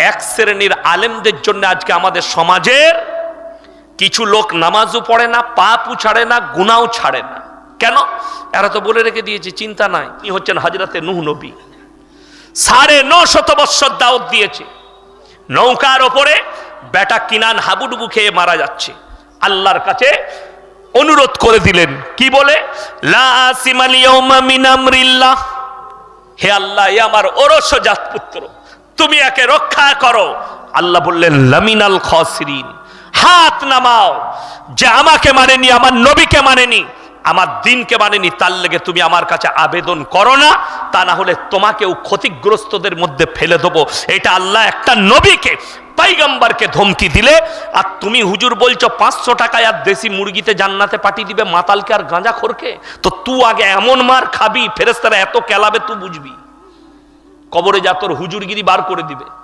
এক শ্রেণীর আলেমদের জন্য আজকে আমাদের সমাজের কিছু লোক নামাজও পড়ে না, পাপও ছাড়ে না, গুনাহও ছাড়ে না। কেন? এরা তো বলে রেখে দিয়েছে চিন্তা নাই। ইনি হচ্ছেন হযরতে নূহ নবী, 950 বছর দাওয়াত দিয়েছে। নৌকার ওপরে বেটা কিনান হাবুডুবু খেয়ে মারা যাচ্ছে, আল্লাহর কাছে অনুরোধ করে দিলেন কি বলে, লা আসিমাল ইয়াউমা মিন আমরিল্লাহ, হে আল্লাহ এ আমার ওরস জাতপুত্র, তুমি একে রক্ষা করো। আল্লাহ বললেন লামিনাল খাসিরিন, হাত নামাও, যে আমাকে মানেনি, আমার নবীকে মানেনি, আমার দিনকে মানেনি, তার লেগে তুমি আমার কাছে আবেদন করো না, তা না হলে তোমাকেও ক্ষতিগ্রস্তদের মধ্যে ফেলে দেবো। এটা আল্লাহ একটা নবীকে, পয়গম্বরকে ধমকি দিলে, আর তুমি হুজুর বলছো 500 টাকায় আর দেশি মুরগিতে জান্নাতে পাঠিয়ে দিবে মাতালকে আর গাঁজাখোরকে। তো তুই আগে এমন মার খাবি, ফেরেশতারা এত কেলাবে তুই বুঝবি, কবরে যা তোর হুজুরগিরি বার করে দিবে।